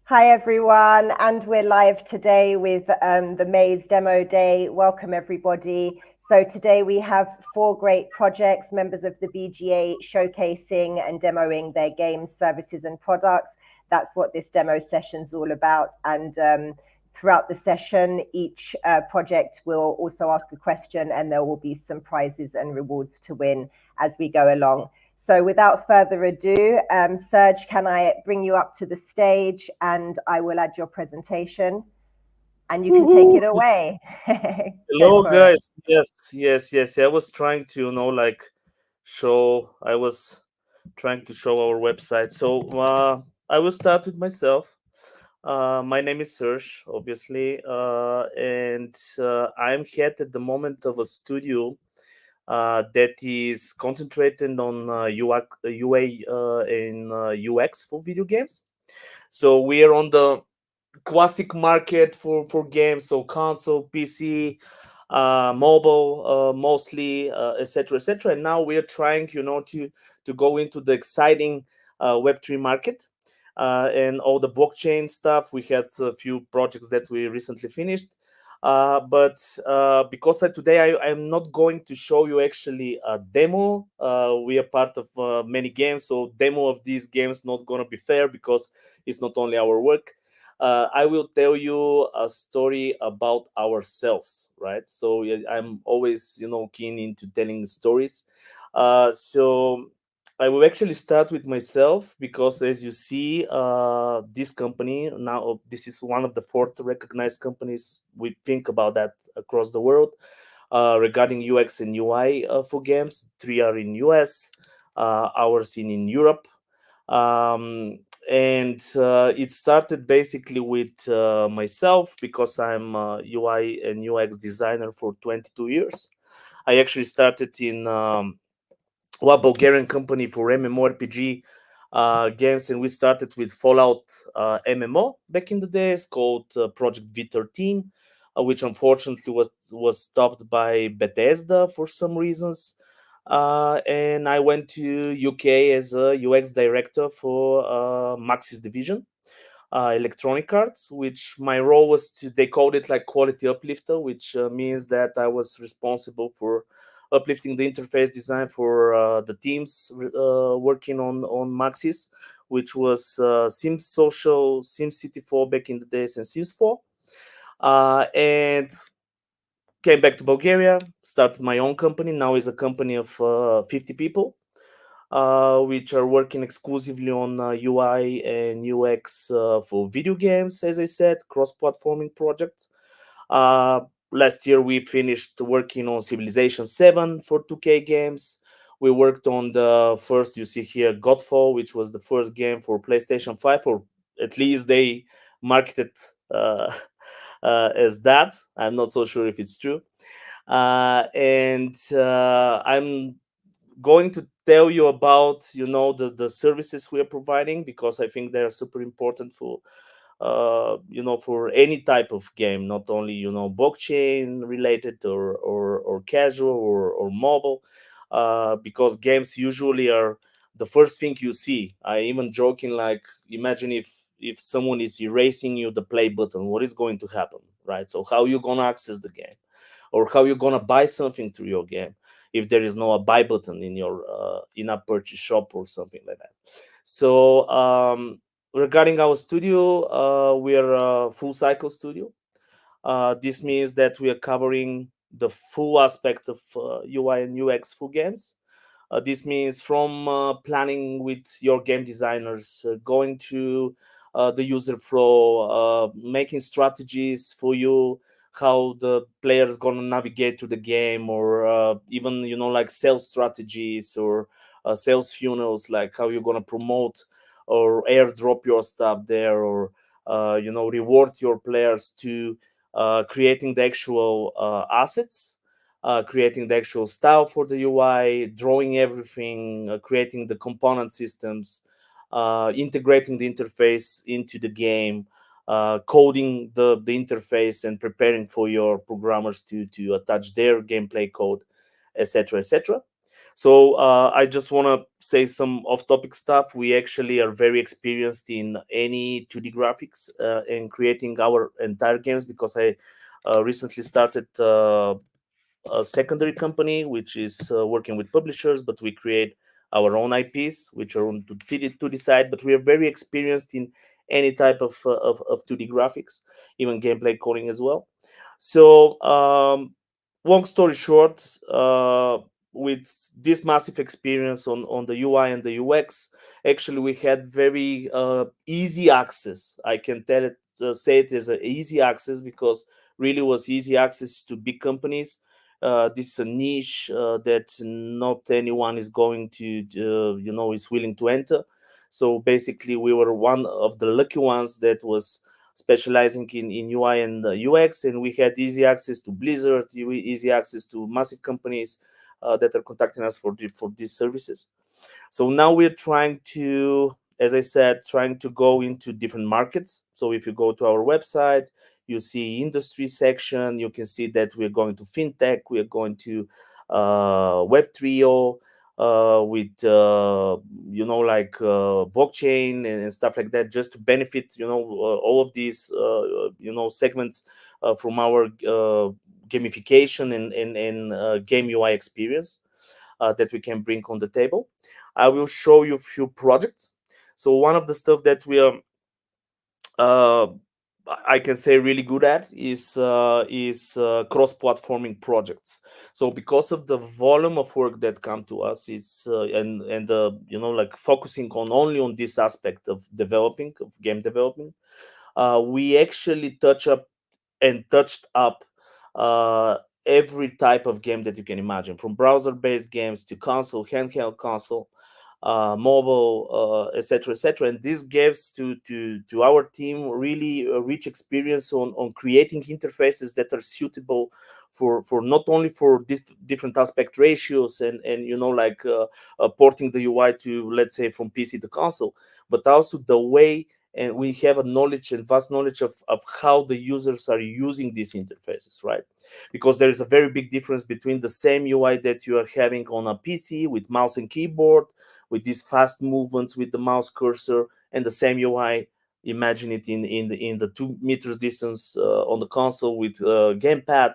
Hi everyone, and we're live today with the Maze Demo Day. Welcome everybody. So today we have 4 great projects, members of the BGA showcasing and demoing their games, services and products. That's what this demo session's all about. And throughout the session, each project will also ask a question and there will be some prizes and rewards to win as we go along. So without further ado, Serge, can I bring you up to the stage and I will add your presentation and you can take it away. Go Hello, for it. guys. Yes. I was trying to, show. I was trying to show our website. So I will start with myself. My name is Serge, obviously, and I'm head at the moment of a studio that is concentrated on UA and UX for video games. So we are on the classic market for games, so console, PC, mobile, mostly, etc., etc. And now we are trying, to go into the exciting Web3 market and all the blockchain stuff. We had a few projects that we recently finished. But because today I'm not going to show you actually a demo. We are part of many games, so demo of these games not gonna be fair because it's not only our work. I will tell you a story about ourselves, right? So yeah, I'm always, keen into telling stories. So I will actually start with myself because, as you see, this company now, this is one of the 4th recognized companies. We think about that across the world regarding UX and UI for games. 3 are in US, ours in Europe. um, and it started basically with myself because I'm a UI and UX designer for 22 years. I actually started in one Bulgarian company for MMORPG games, and we started with Fallout MMO back in the days called Project V13, which unfortunately was stopped by Bethesda for some reasons. And I went to UK as a UX director for Maxis division, Electronic Arts, which my role was to, they called it like quality uplifter, which means that I was responsible for uplifting the interface design for the teams working on Maxis, which was Sims Social, Sims City 4 back in the days, and Sims 4. And came back to Bulgaria, started my own company. Now is a company of 50 people, which are working exclusively on UI and UX for video games, as I said, cross-platforming projects. Uh, Last year, we finished working on Civilization 7 for 2K games. We worked on the first, you see here, Godfall, which was the first game for PlayStation 5, or at least they marketed uh, as that. I'm not so sure if it's true. And I'm going to tell you about the services we are providing because I think they are super important for for any type of game, not only blockchain related or casual or mobile, because games usually are the first thing you see. I even joking, like, imagine if someone is erasing you the play button, what is going to happen, right? So how you gonna access the game, or how you gonna buy something through your game if there is no a buy button in your in-app purchase shop or something like that. So regarding our studio, we are a full cycle studio. This means that we are covering the full aspect of UI and UX for games. This means from planning with your game designers, going to the user flow, making strategies for you, how the player is gonna navigate to the game, or even like sales strategies or sales funnels, like how you're gonna promote or airdrop your stuff there, or reward your players to creating the actual assets, creating the actual style for the UI, drawing everything, creating the component systems, integrating the interface into the game, coding the interface, and preparing for your programmers to attach their gameplay code, etc., etc. So I just want to say some off-topic stuff. We actually are very experienced in any 2D graphics and creating our entire games, because I recently started a secondary company which is working with publishers, but we create our own IPs which are on 2D side. But we are very experienced in any type of 2D graphics, even gameplay coding as well. So long story short, with this massive experience on the UI and the UX, actually we had very easy access. I can tell it, say it as an easy access, because really was easy access to big companies. This is a niche that not anyone is going to, is willing to enter. So basically, we were one of the lucky ones that was specializing in UI and UX, and we had easy access to Blizzard, easy access to massive companies that are contacting us for these services. So now we're trying to, as I said, trying to go into different markets. So if you go to our website, you see industry section, you can see that we're going to fintech, we are going to web3, with blockchain and stuff like that, just to benefit all of these segments from our gamification and game UI experience that we can bring on the table. I will show you a few projects. So one of the stuff that we are, uh, I can say, really good at is cross-platforming projects. So because of the volume of work that come to us, it's and like focusing on only on this aspect of developing, of game development, we actually touched up uh, every type of game that you can imagine, from browser-based games to console, handheld console, mobile, etc., etc. And this gives to our team really a rich experience on creating interfaces that are suitable for not only for different aspect ratios and porting the UI to, let's say, from PC to console, but also the way, and we have a knowledge and vast knowledge of how the users are using these interfaces, right? Because there is a very big difference between the same UI that you are having on a PC with mouse and keyboard, with these fast movements with the mouse cursor, and the same UI, imagine it in the 2 meters distance on the console with gamepad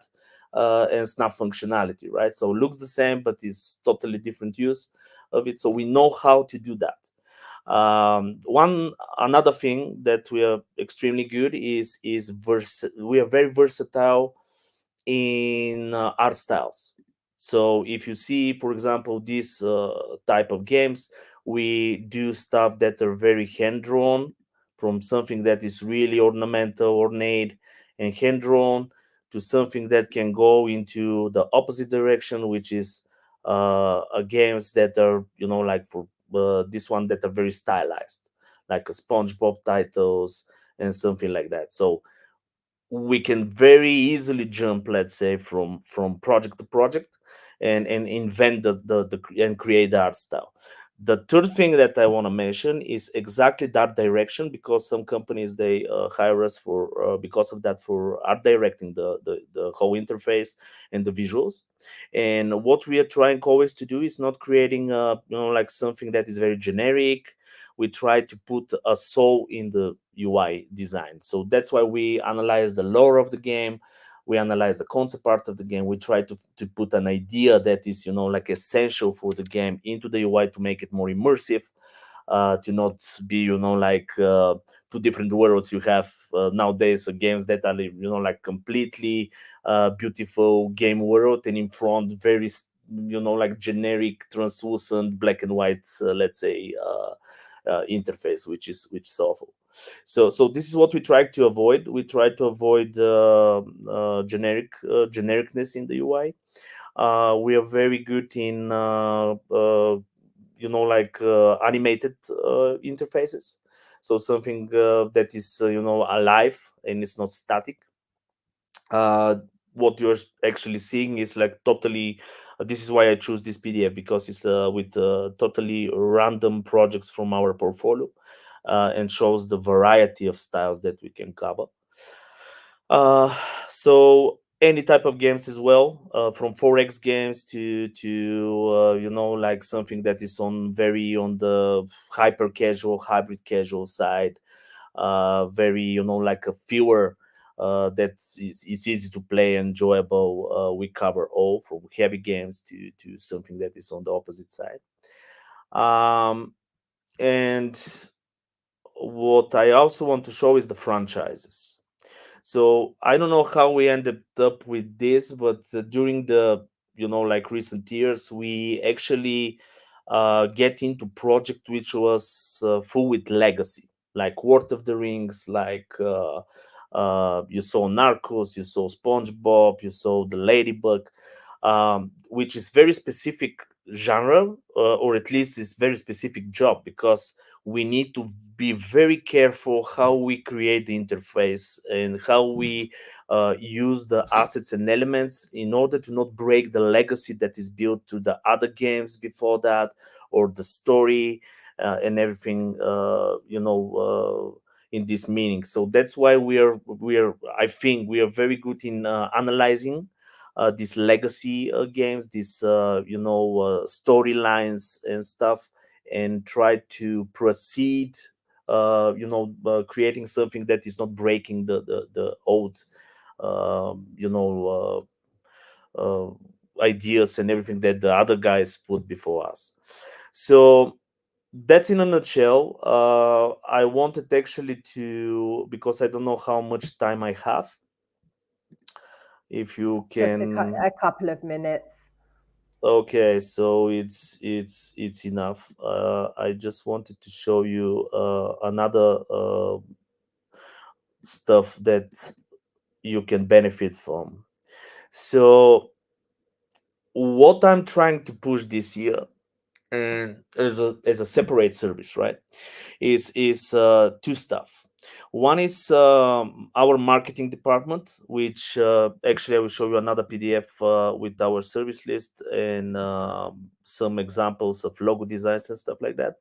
and snap functionality, right? So it looks the same, but it's totally different use of it. So we know how to do that. One another thing that we are extremely good we are very versatile in art styles. So if you see, for example, this type of games, we do stuff that are very hand drawn, from something that is really ornamental, ornate, and hand drawn, to something that can go into the opposite direction, which is games that are, like for this one, that are very stylized, like a SpongeBob titles and something like that. So we can very easily jump, let's say, from project to project and invent and create the art style. The third thing that I want to mention is exactly that direction, because some companies, they hire us for because of that, for art directing the whole interface and the visuals. And what we are trying always to do is not creating like something that is very generic. We try to put a soul in the UI design. So that's why we analyze the lore of the game. We analyze the concept part of the game. We try to put an idea that is, like essential for the game into the UI to make it more immersive, to not be, like two different worlds. You have nowadays games that are, like completely beautiful game world, and in front very, like generic, translucent, black and white, let's say, interface, which is awful. So this is what we try to avoid. We try to avoid genericness in the UI. We are very good in animated interfaces. So something that is alive and it's not static. uh, what you're actually seeing is like totally, this is why I choose this PDF, because it's with totally random projects from our portfolio, and shows the variety of styles that we can cover. uh, so any type of games as well, from 4x games to like something that is on the hyper casual, hybrid casual side, very like a fewer that it's easy to play, enjoyable. We cover all, from heavy games to something that is on the opposite side. And what I also want to show is the franchises. So I don't know how we ended up with this, but during the like recent years, we actually get into project which was full with legacy, like Word of the Rings, like you saw Narcos, you saw SpongeBob, you saw the Ladybug, which is very specific genre, or at least is very specific job, because we need to be very careful how we create the interface and how we use the assets and elements in order to not break the legacy that is built to the other games before that, or the story and everything in this meaning. So that's why we are I think we are very good in analyzing these legacy games, these storylines and stuff, and try to proceed creating something that is not breaking the old you know uh, ideas and everything that the other guys put before us. So that's in a nutshell. I wanted actually to, because I don't know how much time I have, if you Just can. a couple of minutes. Okay, so it's enough. I just wanted to show you another stuff that you can benefit from. So what I'm trying to push this year, and as a separate service, right, is two stuff. One is our marketing department, which actually I will show you another PDF with our service list and some examples of logo designs and stuff like that.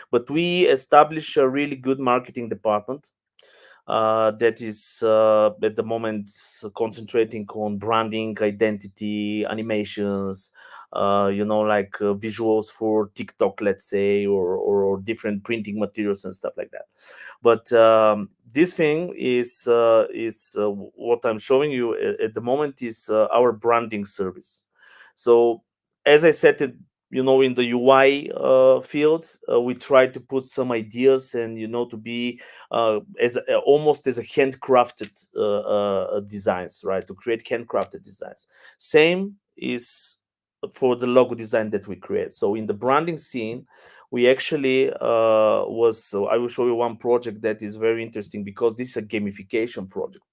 But we establish a really good marketing department that is at the moment concentrating on branding, identity, animations, like visuals for TikTok, let's say, or different printing materials and stuff like that. But this thing is what I'm showing you at the moment is our branding service. So as I said it, in the UI field, we try to put some ideas and to be as almost as a handcrafted designs, right? To create handcrafted designs. Same is for the logo design that we create. So in the branding scene, we actually was. So I will show you one project that is very interesting, because this is a gamification project.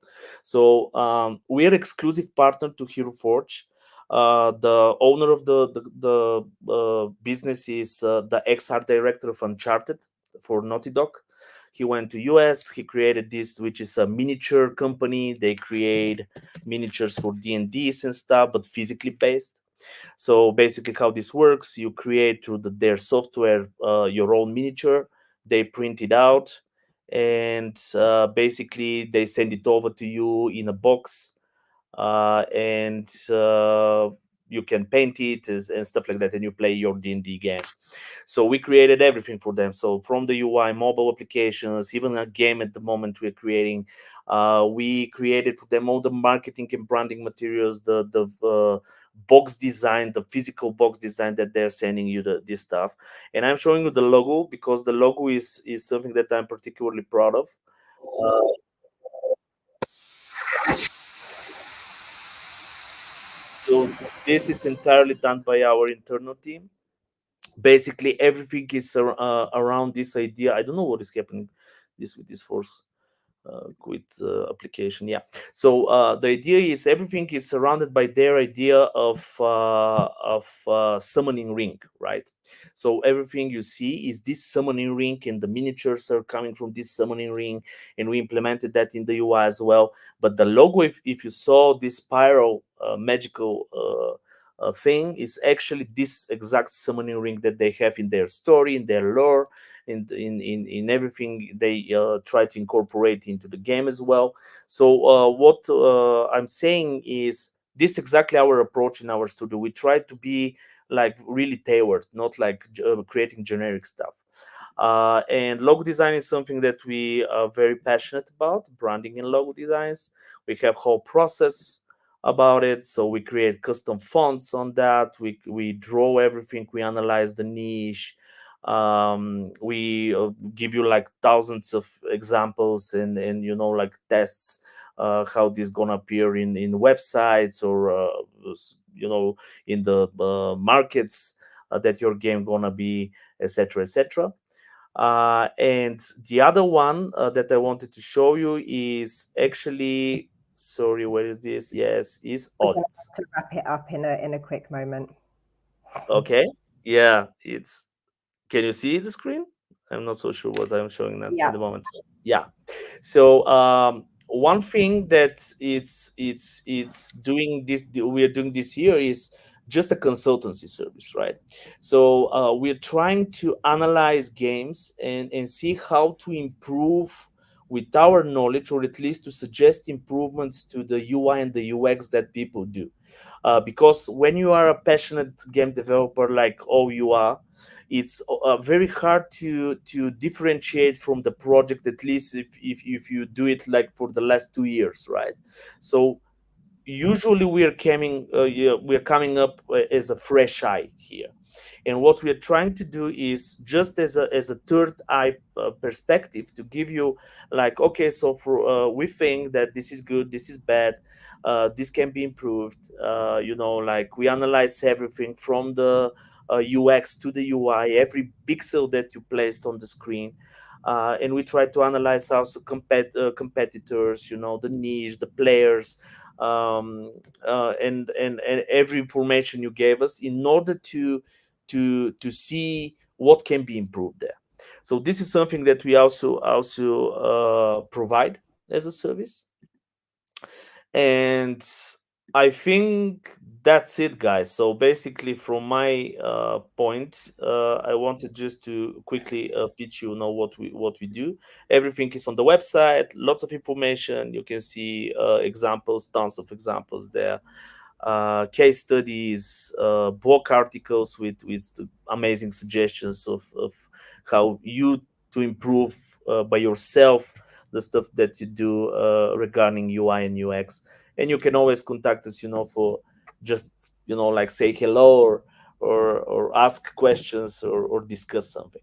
So we are exclusive partner to Hero Forge. The owner of the business is the ex-art director of Uncharted for Naughty Dog. He went to US. He created this, which is a miniature company. They create miniatures for D&Ds and stuff, but physically based. So basically, how this works: you create through their software your own miniature. They print it out, and basically they send it over to you in a box, and you can paint it and stuff like that, and you play your D&D game. So we created everything for them. So from the UI, mobile applications, even a game at the moment we're creating, we created for them all the marketing and branding materials, the box design, the physical box design that they're sending you this stuff. And I'm showing you the logo because the logo is something that I'm particularly proud of. Uh, so this is entirely done by our internal team. Basically everything is around this idea. I don't know what is happening this with this force quit application. Yeah, so the idea is everything is surrounded by their idea of summoning ring, right? So everything you see is this summoning ring, and the miniatures are coming from this summoning ring, and we implemented that in the UI as well. But the logo, if you saw this spiral magical thing, is actually this exact summoning ring that they have in their story, in their lore, in everything they try to incorporate into the game as well. So what I'm saying is this exactly our approach in our studio. We try to be like really tailored, not like creating generic stuff. And logo design is something that we are very passionate about, branding and logo designs. We have whole process about it. So we create custom fonts on that. We draw everything. We analyze the niche. We give you like thousands of examples and like tests how this gonna appear in websites or in the markets that your game gonna be, etc., etc. And the other one that I wanted to show you is actually, sorry, where is this? Yes, is We're going audits. to wrap it up in a quick moment. Okay, yeah, it's. Can you see the screen? I'm not so sure what I'm showing at Yeah. the moment. Yeah. So one thing that it's doing this we are doing this year is just a consultancy service, right? So we're trying to analyze games and see how to improve with our knowledge, or at least to suggest improvements to the UI and the UX that people do. Because when you are a passionate game developer like oh you are, it's very hard to differentiate from the project, at least if you do it like for the last 2 years, right? So usually we are coming up as a fresh eye here, and what we are trying to do is just as a third eye perspective to give you like okay, so for we think that this is good, this is bad, this can be improved, like we analyze everything from the UX to the UI, every pixel that you placed on the screen, and we try to analyze also competitors, the niche, the players, and every information you gave us in order to see what can be improved there. So this is something that we also provide as a service, and I think that's it, guys. So basically, from my point, I wanted just to quickly pitch you know what we do. Everything is on the website. Lots of information. You can see examples, tons of examples there, case studies, blog articles with amazing suggestions of how you to improve by yourself the stuff that you do regarding UI and UX. And you can always contact us, for just like say hello or ask questions or discuss something.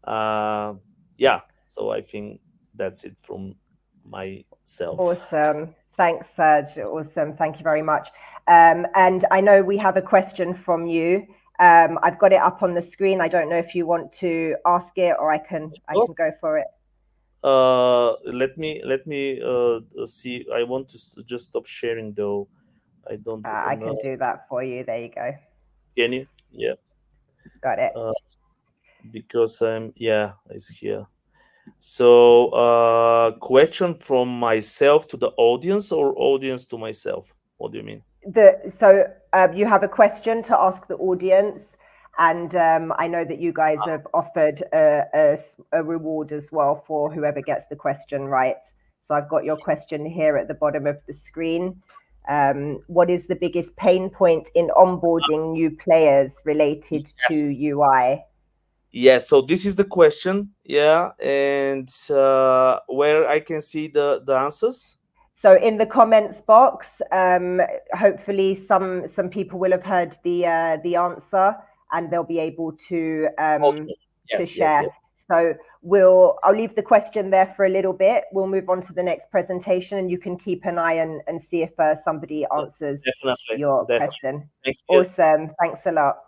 Yeah, so I think that's it from myself. Awesome. Thanks, Serge. Awesome. Thank you very much. And I know we have a question from you. I've got it up on the screen. I don't know if you want to ask it or I can go for it. Let me see. I want to just stop sharing though. I don't I know. can do that for you. There you go. Can you? Yeah. Got it. Because it's here. So question from myself to the audience or audience to myself? What do you mean? So you have a question to ask the audience, and I know that you guys have offered a reward as well for whoever gets the question right. So I've got your question here at the bottom of the screen. What is the biggest pain point in onboarding new players related to UI? Yeah, so this is the question. Yeah, and where I can see the answers. So in the comments box, hopefully some people will have heard the answer and they'll be able to share. Yes. So I'll leave the question there for a little bit. We'll move on to the next presentation, and you can keep an eye and see if somebody answers your question. Thank you. Awesome, thanks a lot.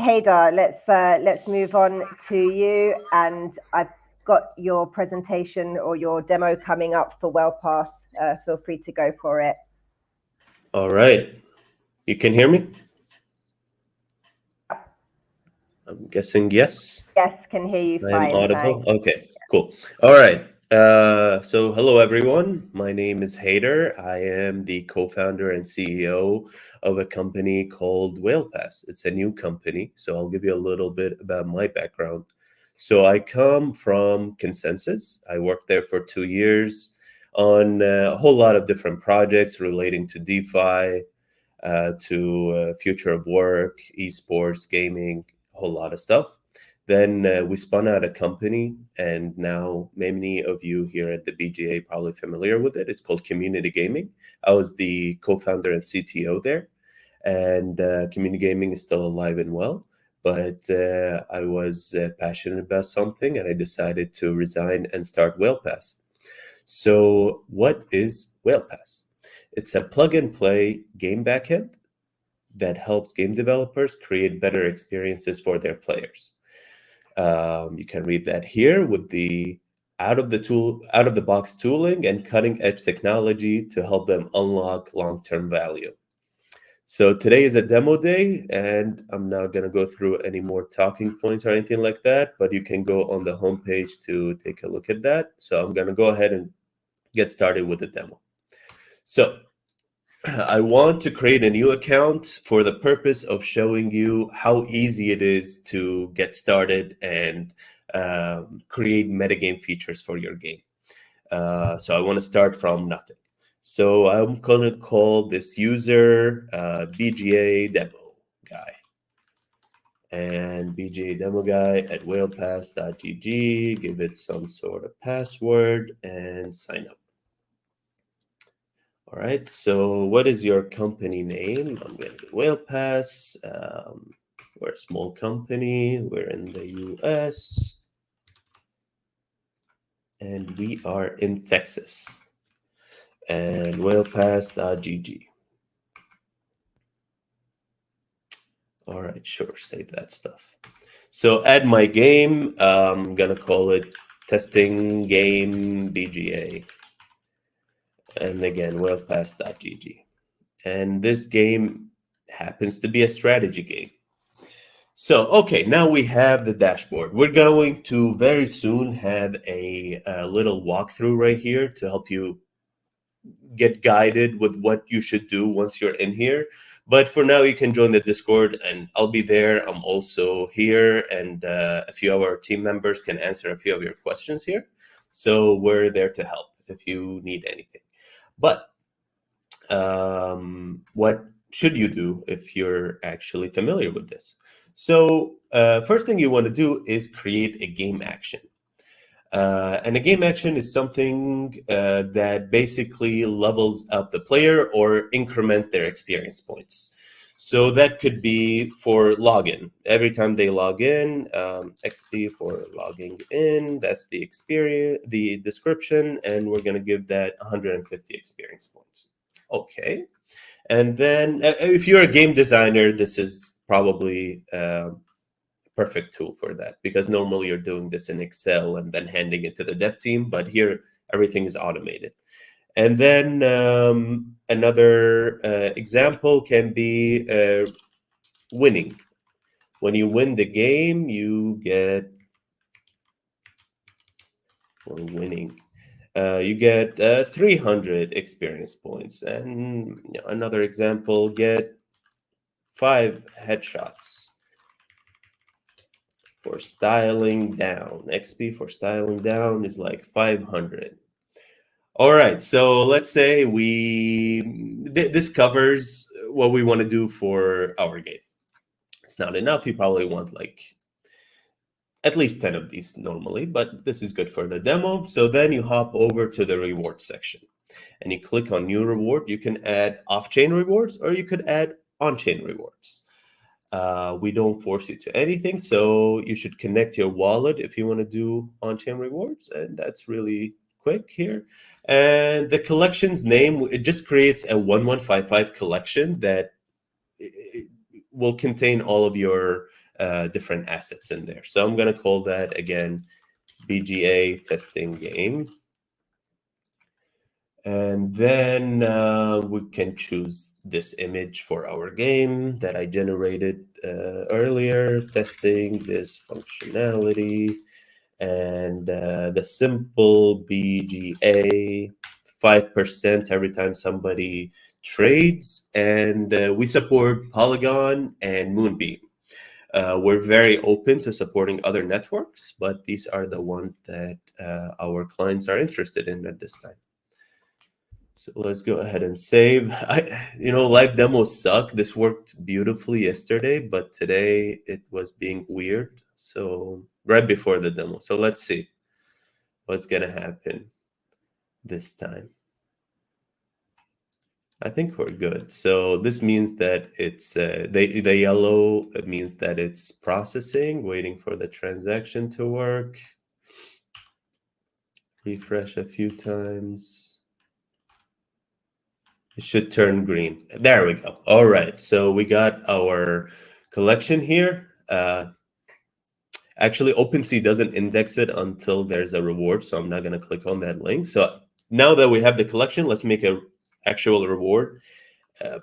Haydar, let's move on to you, and I've got your presentation or your demo coming up for WellPass. Feel free to go for it. All right. You can hear me? I'm guessing yes. Yes, can hear you fine. I am audible? Thanks. Okay, cool. All right. So hello, everyone. My name is Haydar. I am the co-founder and CEO of a company called WhalePass. It's a new company, so I'll give you a little bit about my background. So I come from Consensus. I worked there for 2 years on a whole lot of different projects relating to DeFi, to future of work, esports, gaming, a whole lot of stuff. Then we spun out a company, and now many of you here at the BGA probably familiar with it. It's called Community Gaming. I was the co-founder and CTO there, and Community Gaming is still alive and well. But I was passionate about something, and I decided to resign and start WhalePass. So, what is WhalePass? It's a plug and play game backend that helps game developers create better experiences for their players. You can read that here with the out of the box tooling and cutting edge technology to help them unlock long-term value. So today is a demo day, and I'm not going to go through any more talking points or anything like that, but you can go on the homepage to take a look at that. So I'm going to go ahead and get started with the demo. So I want to create a new account for the purpose of showing you how easy it is to get started and create metagame features for your game. So I want to start from nothing. So I'm going to call this user BGA Demo guy. And BGA Demo guy at whalepass.gg, give it some sort of password and sign up. All right, so what is your company name? I'm going to do WhalePass. We're a small company. We're in the US. And we are in Texas. And whalepass.gg. All right, sure, save that stuff. So add my game. I'm going to call it Testing Game BGA. And again, whalepass.gg. And this game happens to be a strategy game. So, okay, now we have the dashboard. We're going to very soon have a little walkthrough right here to help you get guided with what you should do once you're in here. But for now, you can join the Discord, and I'll be there. I'm also here, and a few of our team members can answer a few of your questions here. So we're there to help if you need anything. But what should you do if you're actually familiar with this? So first thing you want to do is create a game action. And a game action is something that basically levels up the player or increments their experience points. So that could be for login. Every time they log in, XP for logging in, that's the experience, the description, and we're going to give that 150 experience points. Okay. And then if you're a game designer, this is probably perfect tool for that, because normally you're doing this in Excel and then handing it to the dev team, but here everything is automated. And then another example can be winning. When you win the game, you get, or winning, you get 300 experience points. And another example, get 5 headshots. For styling down, XP for styling down is like 500. All right, so let's say this covers what we want to do for our game. It's not enough. You probably want like at least 10 of these normally, but this is good for the demo. So then you hop over to the reward section and you click on new reward. You can add off-chain rewards or you could add on-chain rewards. We don't force you to anything, so you should connect your wallet if you want to do on-chain rewards, and that's really quick here. And the collection's name, it just creates a 1155 collection that will contain all of your different assets in there. So I'm going to call that again BGA testing game. And then we can choose this image for our game that I generated earlier, testing this functionality, and the simple BGA, 5% every time somebody trades, and we support Polygon and Moonbeam. We're very open to supporting other networks, but these are the ones that our clients are interested in at this time. So let's go ahead and save. Live demos suck. This worked beautifully yesterday, but today it was being weird. So right before the demo. So let's see what's gonna happen this time. I think we're good. So this means that it's the yellow. It means that it's processing, waiting for the transaction to work. Refresh a few times. It should turn green. There we go. All right. So we got our collection here. Actually, OpenSea doesn't index it until there's a reward, so I'm not going to click on that link. So now that we have the collection, let's make an actual reward. I'm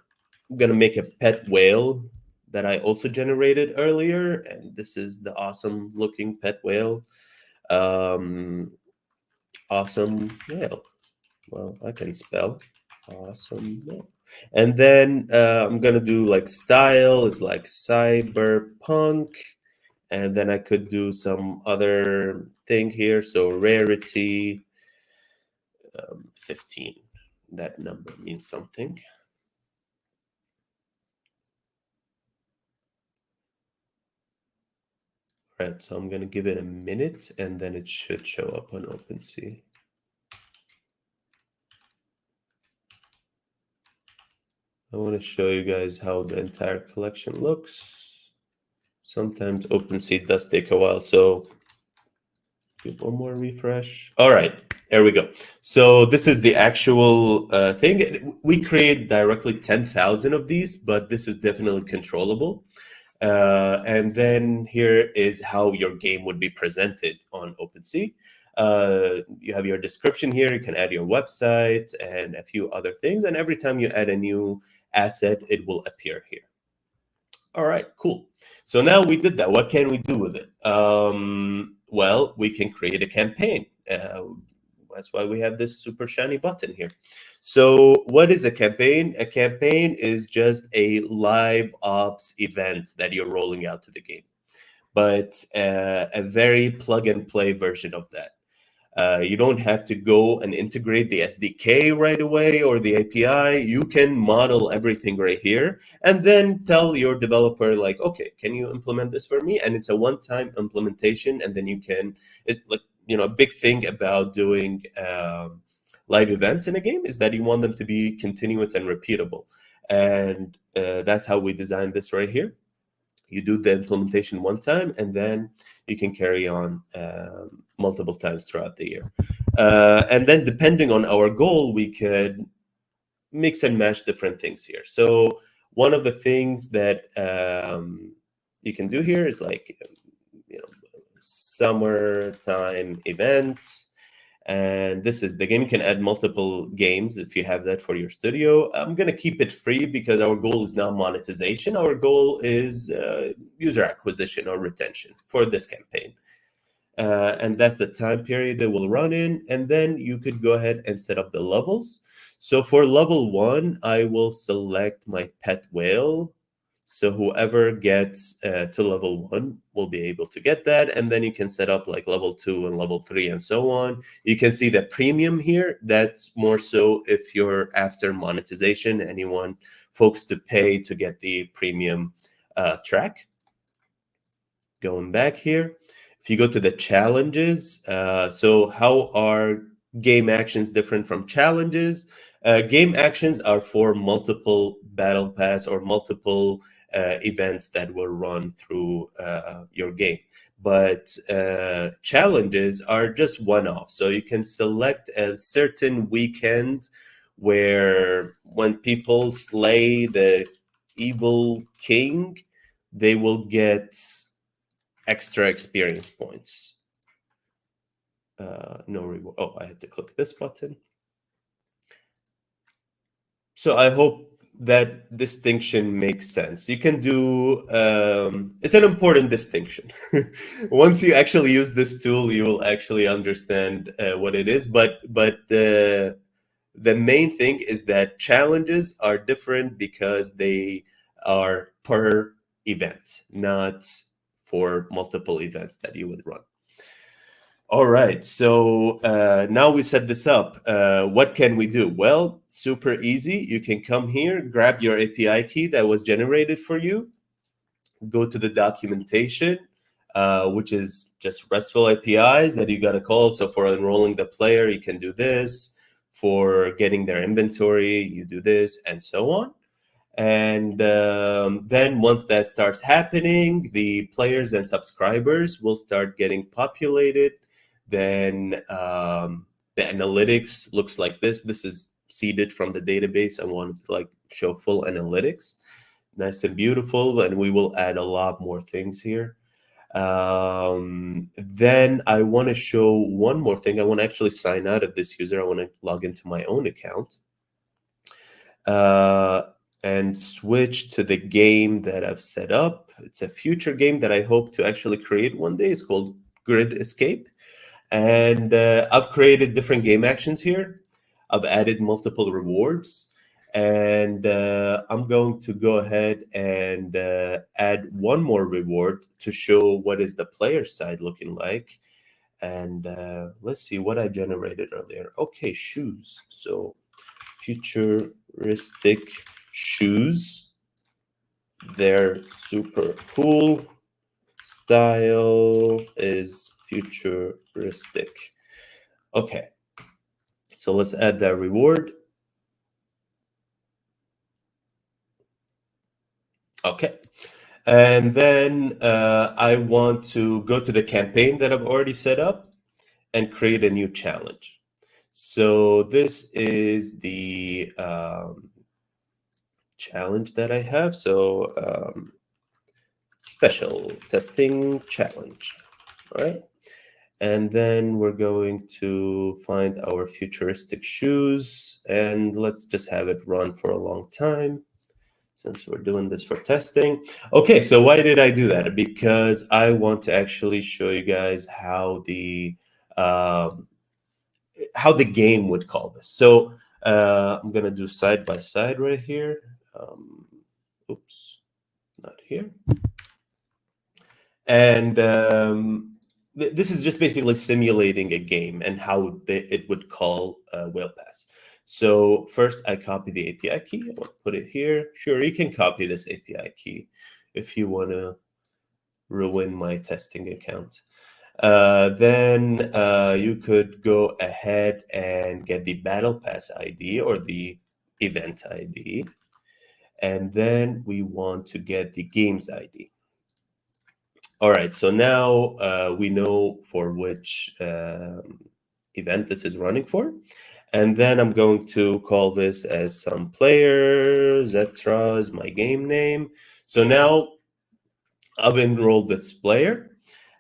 going to make a pet whale that I also generated earlier, and this is the awesome looking pet whale. Awesome whale. Well, I can spell awesome whale. And then I'm going to do like style is like cyberpunk. And then I could do some other thing here. So rarity, 15. That number means something. Right, so I'm going to give it a minute, and then it should show up on OpenSea. I want to show you guys how the entire collection looks. Sometimes OpenSea does take a while, so give one more refresh. All right, there we go. So this is the actual thing. We create directly 10,000 of these, but this is definitely controllable. And then here is how your game would be presented on OpenSea. You have your description here. You can add your website and a few other things. And every time you add a new asset, it will appear here. All right, cool. So now we did that. What can we do with it? Well, we can create a campaign. That's why we have this super shiny button here. So what is a campaign? A campaign is just a live ops event that you're rolling out to the game, but a very plug and play version of that. You don't have to go and integrate the SDK right away or the API. You can model everything right here and then tell your developer like, okay, can you implement this for me? And it's a one-time implementation. And then you can, a big thing about doing live events in a game is that you want them to be continuous and repeatable. And that's how we designed this right here. You do the implementation one time, and then you can carry on multiple times throughout the year. And then depending on our goal, we could mix and match different things here. So one of the things that you can do here is like, summertime events. And this is the game. You can add multiple games if you have that for your studio. I'm going to keep it free because our goal is not monetization. Our goal is user acquisition or retention for this campaign. And that's the time period it will run in. And then you could go ahead and set up the levels. So for level 1, I will select my pet whale. So whoever gets to level 1 will be able to get that. And then you can set up like level 2 and level 3 and so on. You can see the premium here. That's more so if you're after monetization and you want folks to pay to get the premium track. Going back here, if you go to the challenges, so how are game actions different from challenges? Game actions are for multiple battle pass or multiple events that will run through your game. But challenges are just one-off. So you can select a certain weekend where when people slay the evil king, they will get extra experience points. No reward. Oh, I have to click this button. So I hope that distinction makes sense. You can do, it's an important distinction. Once you actually use this tool, you will actually understand what it is. But the main thing is that challenges are different because they are per event, not for multiple events that you would run. All right, so now we set this up. What can we do? Well, super easy. You can come here, grab your API key that was generated for you, go to the documentation, which is just RESTful APIs that you got to call. So for enrolling the player, you can do this. For getting their inventory, you do this, and so on. And then once that starts happening, the players and subscribers will start getting populated. Then the analytics looks like this. This is seeded from the database. I wanted to like show full analytics, nice and beautiful. And we will add a lot more things here. Then I want to show one more thing. I want to actually sign out of this user. I want to log into my own account. And switch to the game that I've set up. It's a future game that I hope to actually create one day. It's called Grid Escape. And I've created different game actions here. I've added multiple rewards. And I'm going to go ahead and add one more reward to show what is the player side looking like. And let's see what I generated earlier. Okay, shoes. So futuristic shoes. They're super cool. Style is futuristic. Okay, so let's add that reward. Okay, and then I want to go to the campaign that I've already set up and create a new challenge. So this is the challenge that I have. So special testing challenge, all right? And then we're going to find our futuristic shoes, and let's just have it run for a long time since we're doing this for testing. Okay, so why did I do that? Because I want to actually show you guys how the game would call this. So I'm gonna do side by side right here. Oops, not here. And this is just basically simulating a game and how it would call Whale Pass. So first I copy the API key. I want to put it here. Sure, you can copy this API key if you want to ruin my testing account. Then you could go ahead and get the Battle Pass ID or the event ID. And then we want to get the games ID. All right, so now we know for which event this is running for. And then I'm going to call this as some player. Zetra is my game name. So now I've enrolled this player.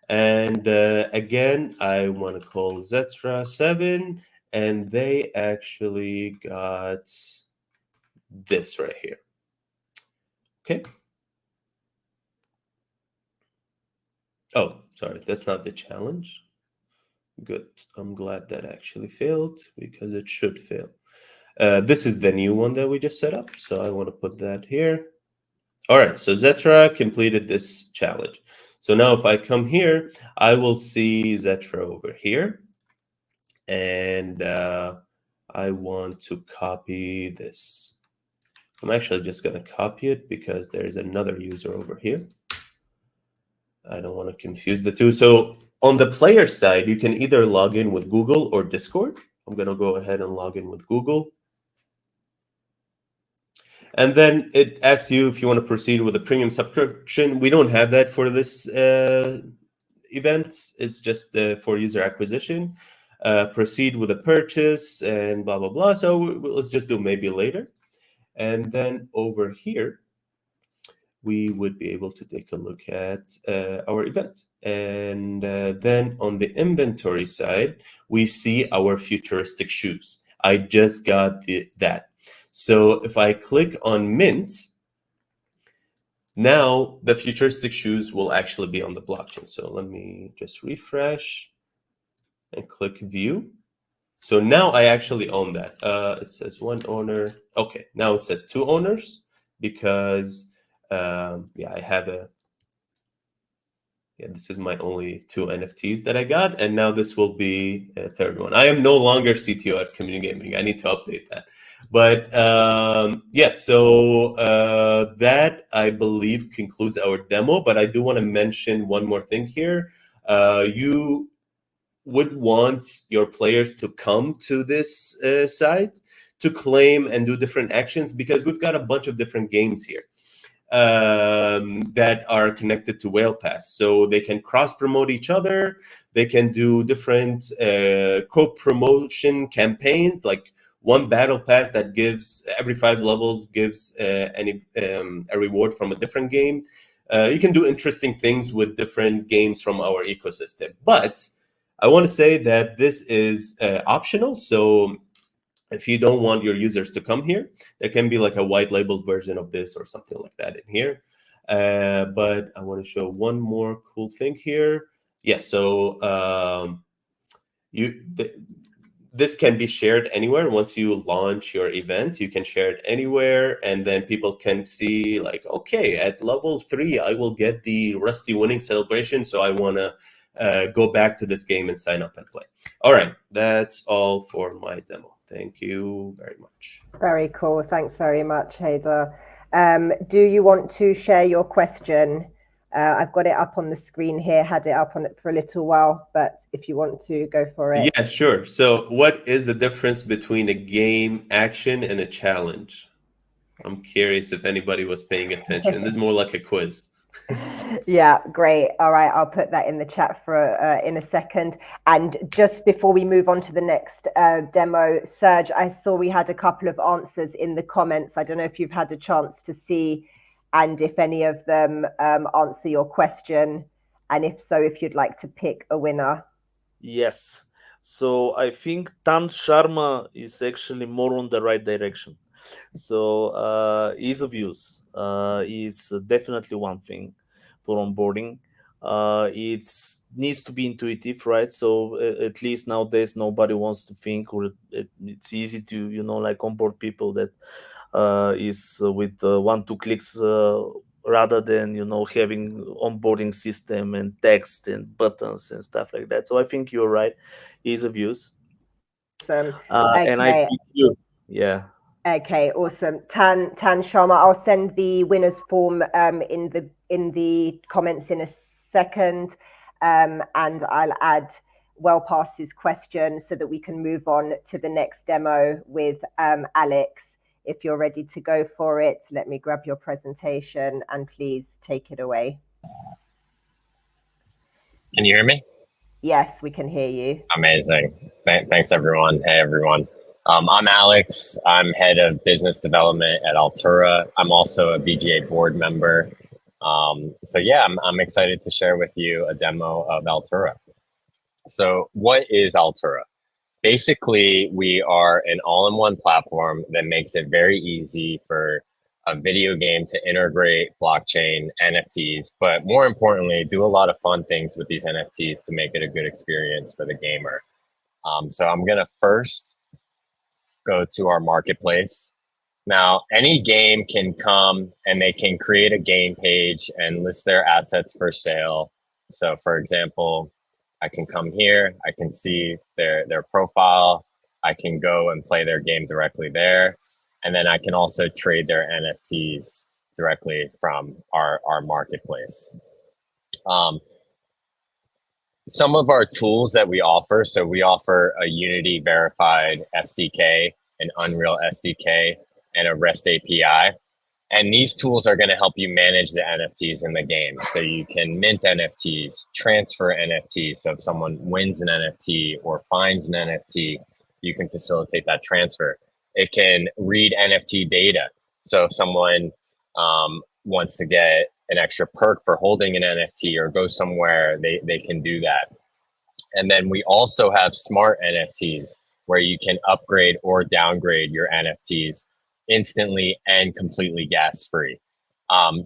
And again, I want to call Zetra 7. And they actually got this right here. Okay. Oh, sorry, that's not the challenge. Good. I'm glad that actually failed because it should fail. This is the new one that we just set up. So I want to put that here. All right, so Zetra completed this challenge. So now if I come here, I will see Zetra over here. And I want to copy this. I'm actually just going to copy it because there's another user over here. I don't want to confuse the two. So on the player side, you can either log in with Google or Discord. I'm going to go ahead and log in with Google. And then it asks you if you want to proceed with a premium subscription. We don't have that for this event. It's just for user acquisition. Proceed with a purchase and blah, blah, blah. So let's just do maybe later. And then over here, we would be able to take a look at our event. And then on the inventory side, we see our futuristic shoes. I just got that. So if I click on Mint, now the futuristic shoes will actually be on the blockchain. So let me just refresh and click View. So now I actually own that. It says one owner. Okay, now it says two owners because Yeah, I have a. Yeah, this is my only 2 NFTs that I got, and now this will be a third one. I am no longer CTO at Community Gaming. I need to update that. But yeah, so that I believe concludes our demo. But I do want to mention one more thing here. You would want your players to come to this site to claim and do different actions, because we've got a bunch of different games here that are connected to Whale Pass. So they can cross-promote each other. They can do different co-promotion campaigns, like one battle pass that gives every 5 levels gives a reward from a different game. You can do interesting things with different games from our ecosystem. But I want to say that this is optional. So if you don't want your users to come here, there can be like a white labeled version of this or something like that in here. But I want to show one more cool thing here. Yeah, so this can be shared anywhere. Once you launch your event, you can share it anywhere, and then people can see like, okay, at level 3, I will get the Rusty winning celebration, so I want to go back to this game and sign up and play. All right, that's all for my demo. Thank you very much. Very cool. Thanks very much, Hader. Do you want to share your question? I've got it up on the screen here, had it up on it for a little while, but if you want to go for it. Yeah, sure. So what is the difference between a game action and a challenge? I'm curious if anybody was paying attention. This is more like a quiz. Yeah, great. All right, I'll put that in the chat for in a second. And just before we move on to the next demo, Serge, I saw we had a couple of answers in the comments. I don't know if you've had a chance to see, and if any of them answer your question, and if so, if you'd like to pick a winner. Yes. So I think Tan Sharma is actually more on the right direction. So ease of use is definitely one thing for onboarding. It needs to be intuitive, right? So at least nowadays nobody wants to think, or it's easy to like onboard people that is with 1-2 clicks rather than having onboarding system and text and buttons and stuff like that. So I think you're right, ease of use. Okay. And I think you, yeah. Okay, awesome. Tan Sharma, I'll send the winners form in the comments in a second, and I'll add WellPass's question so that we can move on to the next demo with Alex. If you're ready to go for it, let me grab your presentation and please take it away. Can you hear me? Yes, we can hear you. Amazing. Thanks, everyone. Hey, everyone. I'm Alex. I'm head of business development at Altura. I'm also a BGA board member. So yeah, I'm excited to share with you a demo of Altura. So what is Altura? Basically, we are an all-in-one platform that makes it very easy for a video game to integrate blockchain NFTs, but more importantly, do a lot of fun things with these NFTs to make it a good experience for the gamer. So I'm going to first go to our marketplace. Now, any game can come and they can create a game page and list their assets for sale. So for example, I can come here, I can see their profile, I can go and play their game directly there. And then I can also trade their NFTs directly from our marketplace. Some of our tools that we offer, so we offer a Unity verified SDK, an Unreal SDK, and a REST API. And these tools are going to help you manage the NFTs in the game. So you can mint NFTs, transfer NFTs. So if someone wins an NFT or finds an NFT, you can facilitate that transfer. It can read NFT data. So if someone wants to get an extra perk for holding an NFT or go somewhere, they can do that. And then we also have smart NFTs where you can upgrade or downgrade your NFTs instantly and completely gas free.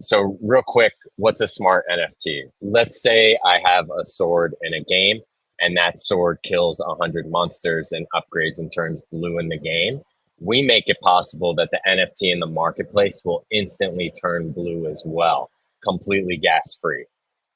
So real quick, what's a smart NFT? Let's say I have a sword in a game and that sword kills 100 monsters and upgrades and turns blue in the game. we make it possible that the NFT in the marketplace will instantly turn blue as well, completely gas free.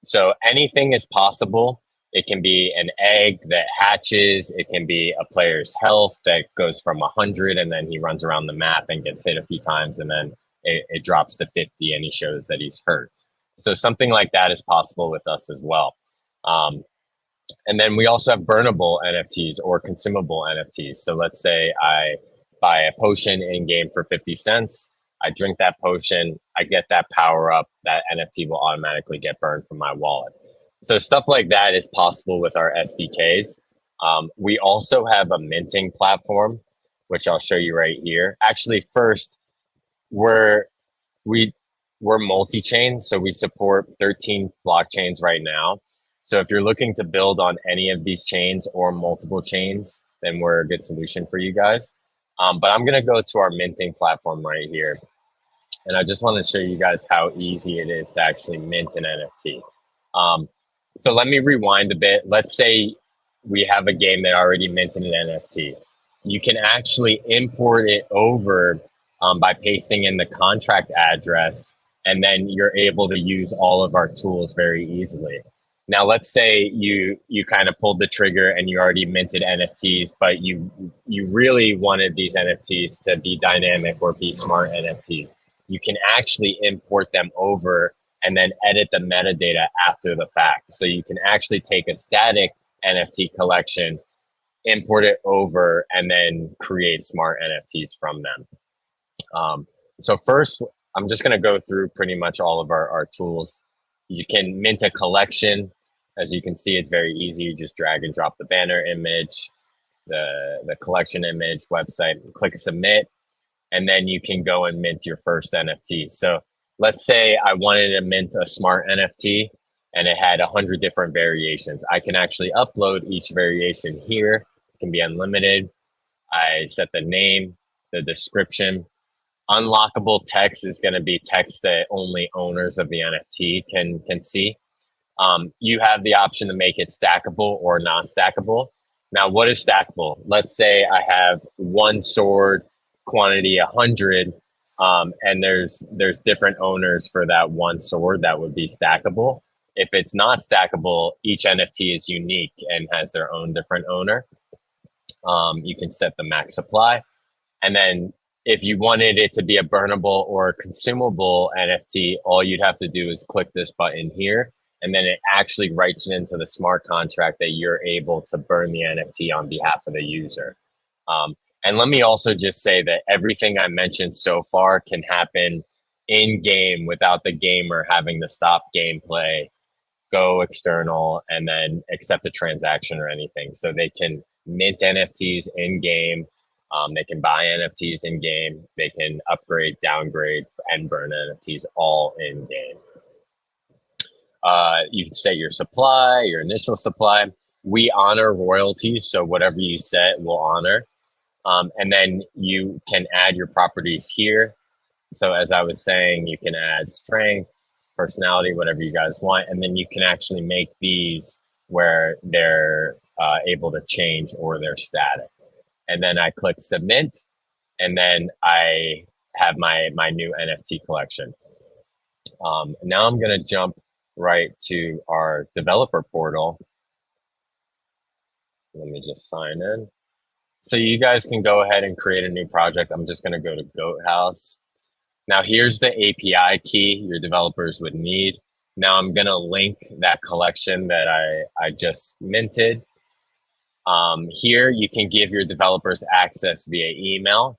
So anything is possible. It can be an egg that hatches. It can be a player's health that goes from 100 and then he runs around the map and gets hit a few times and then it drops to 50 and he shows that he's hurt. So something like that is possible with us as well. And then we also have burnable NFTs or consumable NFTs. So let's say I buy a potion in game for 50 cents. I drink that potion, I get that power up, that NFT will automatically get burned from my wallet. So stuff like that is possible with our SDKs. We also have a minting platform, which I'll show you right here. Actually, first, we're multi-chain, so we support 13 blockchains right now. So if you're looking to build on any of these chains or multiple chains, then we're a good solution for you guys. But I'm going to go to our minting platform right here. And I just want to show you guys how easy it is to actually mint an NFT. So let me rewind a bit. Let's say we have a game that already minted an NFT. You can actually import it over by pasting in the contract address, and then you're able to use all of our tools very easily. Now, let's say you kind of pulled the trigger and you already minted NFTs, but you really wanted these NFTs to be dynamic or be smart NFTs. You can actually import them over and then edit the metadata after the fact. So you can actually take a static NFT collection, import it over, and then create smart NFTs from them. So first, I'm just going to go through pretty much all of our tools. You can mint a collection. As you can see, it's very easy. You just drag and drop the banner image, the collection image, website, click submit, and then you can go and mint your first NFT. So let's say I wanted to mint a smart NFT and it had 100 different variations. I can actually upload each variation here. It can be unlimited. I set the name, the description. Unlockable text is going to be text that only owners of the NFT can see. You have the option to make it stackable or non-stackable. Now, what is stackable? Let's say I have one sword, quantity 100, and there's different owners for that one sword. That would be stackable. If it's not stackable, each NFT is unique and has their own different owner. You can set the max supply, and then if you wanted it to be a burnable or consumable NFT, all you'd have to do is click this button here, and then it actually writes it into the smart contract that you're able to burn the NFT on behalf of the user. And let me also just say that everything I mentioned so far can happen in game without the gamer having to stop gameplay, go external, and then accept a transaction or anything. So they can mint NFTs in game. They can buy NFTs in game. They can upgrade, downgrade, and burn NFTs all in game. You can set your supply, your initial supply. We honor royalties, so whatever you set, we'll honor. And then you can add your properties here. So as I was saying, you can add strength, personality, whatever you guys want. And then you can actually make these where they're able to change or they're static. And then I click submit, and then I have my new NFT collection. Now I'm going to jump right to our developer portal. Let me just sign in. So you guys can go ahead and create a new project. I'm just going to go to Goat House. Now here's the API key your developers would need. Now I'm going to link that collection that I just minted. Here you can give your developers access via email.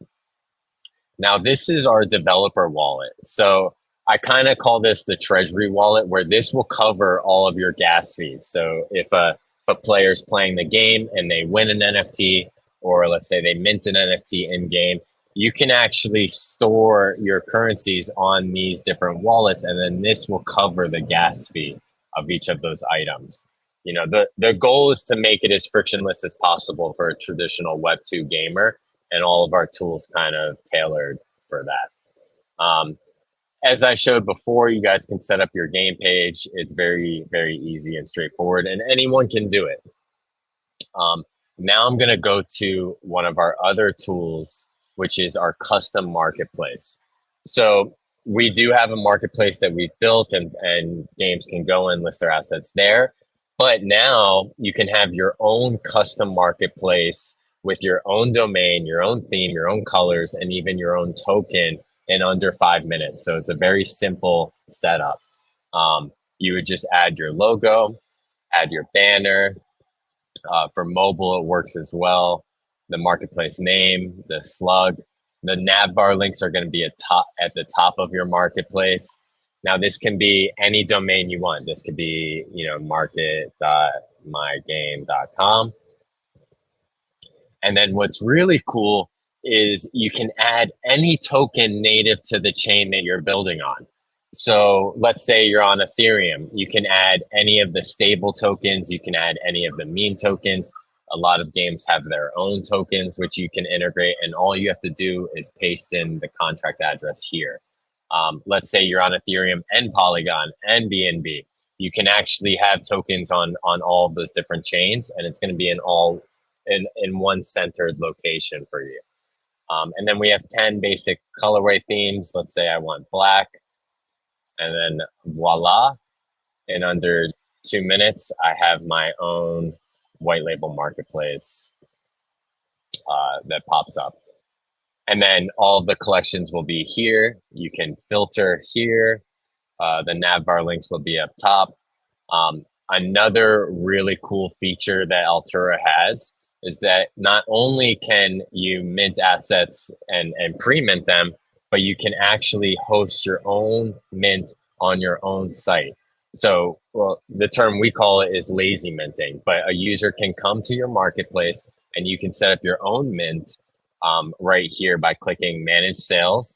Now this is our developer wallet. So I kind of call this the treasury wallet, where this will cover all of your gas fees. So if a player's playing the game and they win an NFT, or let's say they mint an NFT in game, you can actually store your currencies on these different wallets, and then this will cover the gas fee of each of those items. You know, the goal is to make it as frictionless as possible for a traditional Web2 gamer, and all of our tools kind of tailored for that. As I showed before, you guys can set up your game page. It's very, very easy and straightforward, and anyone can do it. Now I'm going to go to one of our other tools which is our custom marketplace. So we do have a marketplace that we've built, and games can go and list their assets there. But now you can have your own custom marketplace with your own domain, your own theme, your own colors, and even your own token in under 5 minutes. So it's a very simple setup. You would just add your logo, add your banner. For mobile, it works as well. The marketplace name, the slug, the navbar links are going to be at the top of your marketplace. Now, this can be any domain you want. This could be, market.mygame.com. And then what's really cool is you can add any token native to the chain that you're building on. So let's say you're on Ethereum. You can add any of the stable tokens. You can add any of the meme tokens. A lot of games have their own tokens, which you can integrate. And all you have to do is paste in the contract address here. Let's say you're on Ethereum and Polygon and BNB. You can actually have tokens on all of those different chains, and it's going to be in one centered location for you. And then we have 10 basic colorway themes. Let's say I want black, and then voila, in under 2 minutes, I have my own white label marketplace that pops up. And then all of the collections will be here. You can filter here. The navbar links will be up top. Another really cool feature that Altura has is that not only can you mint assets and pre-mint them, but you can actually host your own mint on your own site. So, well, the term we call it is lazy minting, but a user can come to your marketplace and you can set up your own mint right here by clicking manage sales.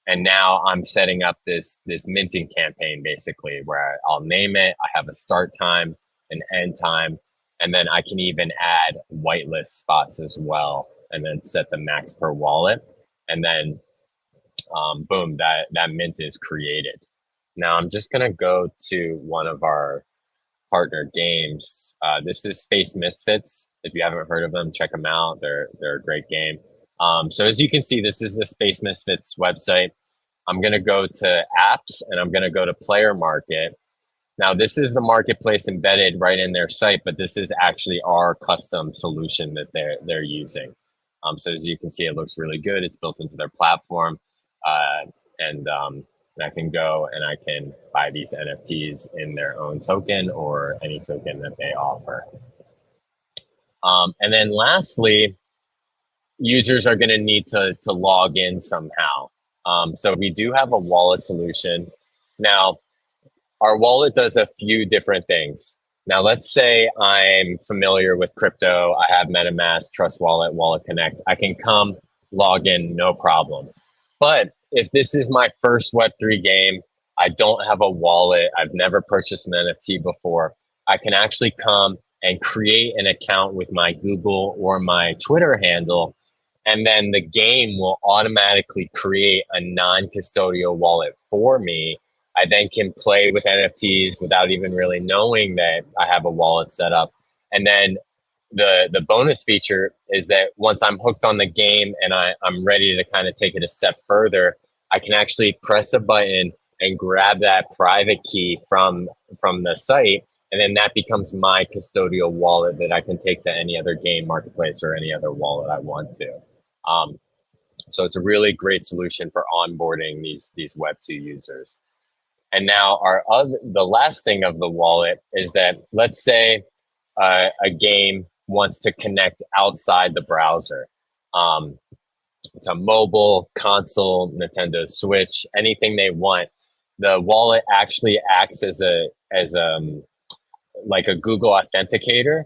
And now I'm setting up this minting campaign, basically, where I'll name it. I have a start time, an end time, and then I can even add whitelist spots as well, and then set the max per wallet. And then boom, that mint is created. Now I'm just gonna go to one of our partner games. This is Space Misfits. If you haven't heard of them, check them out. They're a great game. So as you can see, this is the Space Misfits website. I'm gonna go to apps and I'm gonna go to player market. Now this is the marketplace embedded right in their site, but this is actually our custom solution that they're using. So as you can see, it looks really good. It's built into their platform, and I can go and I can buy these NFTs in their own token or any token that they offer. And then lastly, users are going to need to log in somehow. So we do have a wallet solution. Now, our wallet does a few different things. Now, let's say I'm familiar with crypto. I have MetaMask, Trust Wallet, Wallet Connect. I can come log in, no problem. But if this is my first Web3 game, I don't have a wallet, I've never purchased an NFT before, I can actually come and create an account with my Google or my Twitter handle, and then the game will automatically create a non-custodial wallet for me. I then can play with NFTs without even really knowing that I have a wallet set up. And then the bonus feature is that once I'm hooked on the game and I'm ready to kind of take it a step further, I can actually press a button and grab that private key from the site. And then that becomes my custodial wallet that I can take to any other game marketplace or any other wallet I want to. So it's a really great solution for onboarding these Web2 users. And now the last thing of the wallet is that, let's say a game wants to connect outside the browser. To mobile, console, Nintendo Switch, anything they want. The wallet actually acts as like a Google Authenticator.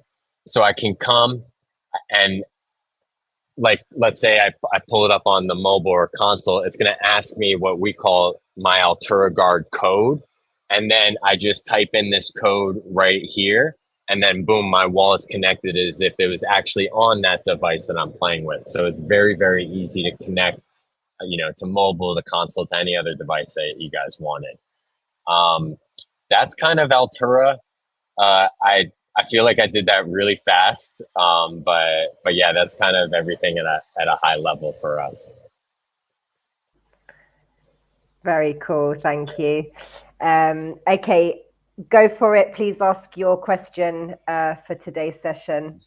So I can come and, like, let's say I pull it up on the mobile or console, it's going to ask me what we call my Altura Guard code. And then I just type in this code right here. And then boom, my wallet's connected as if it was actually on that device that I'm playing with. So it's very, very easy to connect, to mobile, to console, to any other device that you guys wanted. That's kind of Altura. I feel like I did that really fast, but yeah, that's kind of everything at a high level for us. Very cool. Thank you. Okay, go for it. Please ask your question for today's session.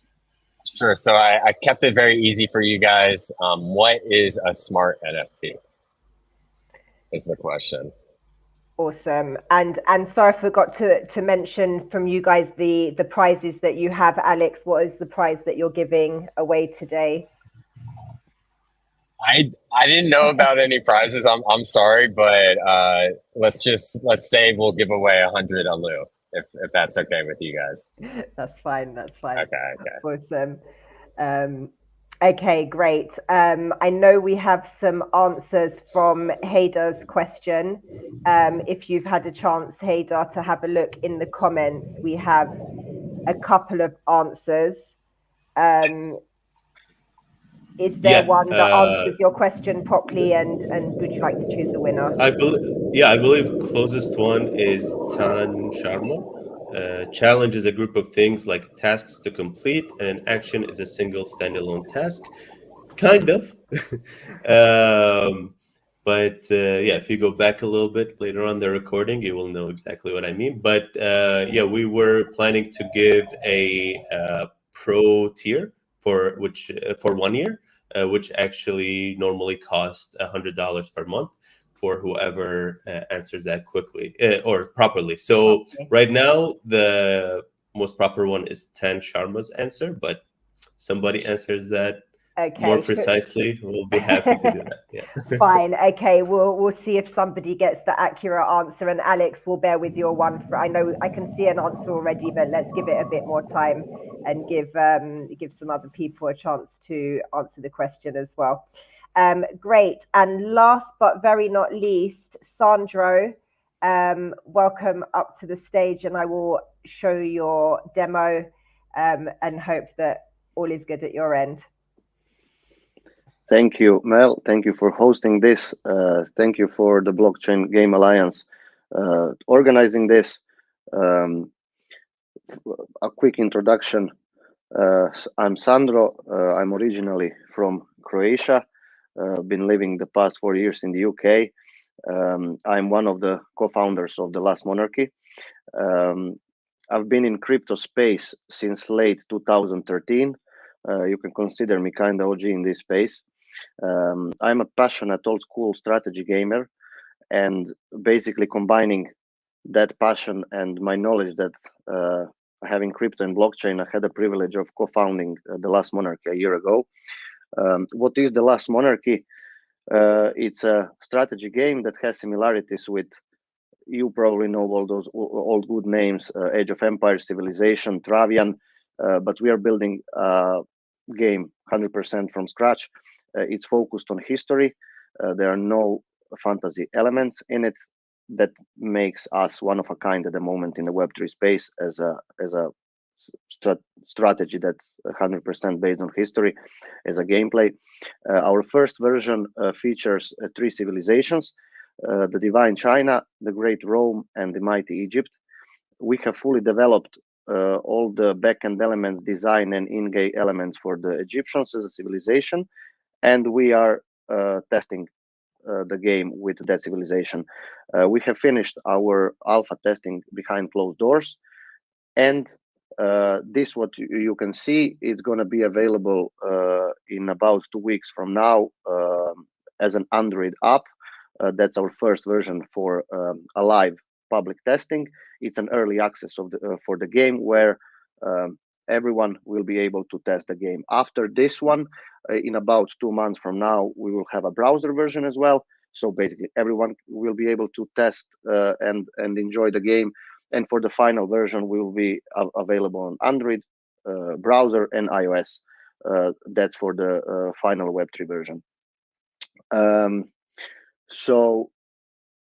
Sure. So I kept it very easy for you guys. What is a smart NFT? Is the question. Awesome. And sorry, I forgot to mention from you guys the prizes that you have. Alex, what is the prize that you're giving away today? I didn't know about any prizes. I'm sorry, but let's say we'll give away 100 Alu if that's okay with you guys. That's fine. That's fine. Okay. Awesome. Okay, great. I know we have some answers from Haydar's question. If you've had a chance, Haydar, to have a look in the comments, we have a couple of answers. Is there one that answers your question properly, and would you like to choose a winner? I believe closest one is Tan Sharma. Challenge is a group of things like tasks to complete, and action is a single standalone task. Kind of. But yeah, if you go back a little bit later on the recording, you will know exactly what I mean. But yeah, we were planning to give a pro tier for 1 year, which actually normally costs $100 per month for whoever answers that quickly or properly. So right now, the most proper one is Tan Sharma's answer, but somebody answers that more precisely, we'll be happy to do that. Yeah. Fine. Okay. We'll see if somebody gets the accurate answer, and Alex will bear with your one. I know I can see an answer already, but let's give it a bit more time and give some other people a chance to answer the question as well. Great. And last but very not least, Sandro, welcome up to the stage, and I will show your demo and hope that all is good at your end. Thank you, Mel. Thank you for hosting this. Thank you for the Blockchain Game Alliance organizing this. A quick introduction. I'm Sandro. I'm originally from Croatia. Been living the past 4 years in the UK. I'm one of the co-founders of The Last Monarchy. I've been in crypto space since late 2013. You can consider me kind of OG in this space. I'm a passionate old school strategy gamer, and basically combining that passion and my knowledge that having crypto and blockchain, I had the privilege of co-founding The Last Monarchy a year ago. What is The Last Monarchy? It's a strategy game that has similarities with, you probably know all those old good names, Age of Empires, Civilization, Travian, but we are building a game 100% from scratch. It's focused on history. There are no fantasy elements in it. That makes us one of a kind at the moment in the Web3 space as a strategy that's 100% based on history as a gameplay. Our first version features 3 civilizations: the Divine China, the Great Rome, and the Mighty Egypt. We have fully developed all the backend elements, design and in-game elements for the Egyptians as a civilization, and we are testing the game with that civilization. We have finished our alpha testing behind closed doors, and this what you can see, it's going to be available in about 2 weeks from now as an Android app. That's our first version for a live public testing. It's an early access of for the game where everyone will be able to test the game. After this one, in about 2 months from now, we will have a browser version as well. So basically, everyone will be able to test and enjoy the game. And for the final version, we will be available on Android, browser, and iOS. That's for the final Web3 version. So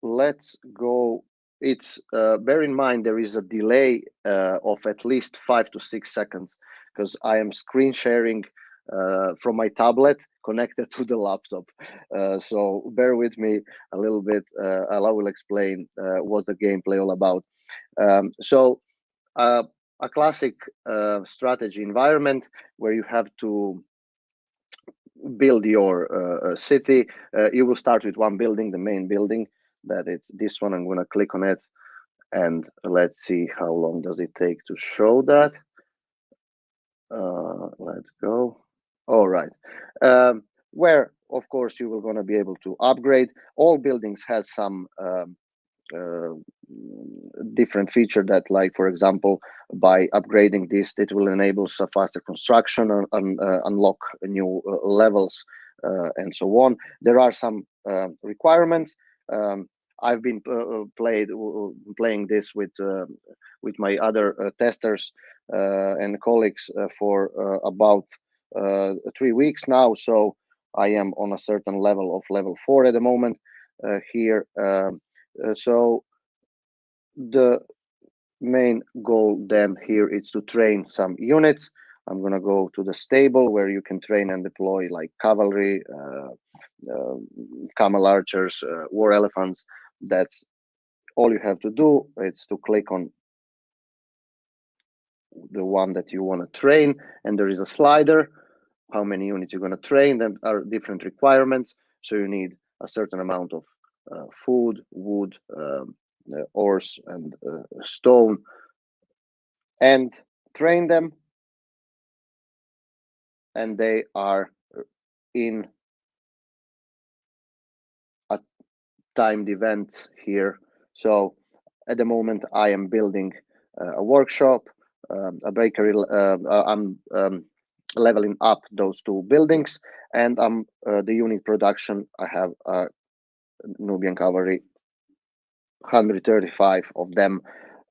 let's go. It's bear in mind there is a delay of at least 5 to 6 seconds because I am screen sharing from my tablet connected to the laptop. So bear with me a little bit. I will explain what the gameplay all about. So a classic strategy environment where you have to build your city. You will start with one building, the main building. that it's this one. I'm going to click on it, and let's see how long does it take to show that. Let's go. All right. Where, of course, you will going to be able to upgrade. All buildings has some different feature that, like, for example, by upgrading this, it will enable a faster construction and unlock new levels and so on. There are some requirements. I've been playing this with my other testers and colleagues for about 3 weeks now. So I am on a certain level of level 4 at the moment here. So the main goal then here is to train some units. I'm going to go to the stable where you can train and deploy like cavalry, camel archers, war elephants. That's all you have to do. It's to click on the one that you want to train, and there is a slider how many units you're going to train. There are different requirements, so you need a certain amount of food, wood, ores, and stone, and train them, and they are in a timed event here. So at the moment I am building a workshop, a bakery. I'm leveling up those 2 buildings, and I'm the unit production. I have Nubian cavalry, 135 of them,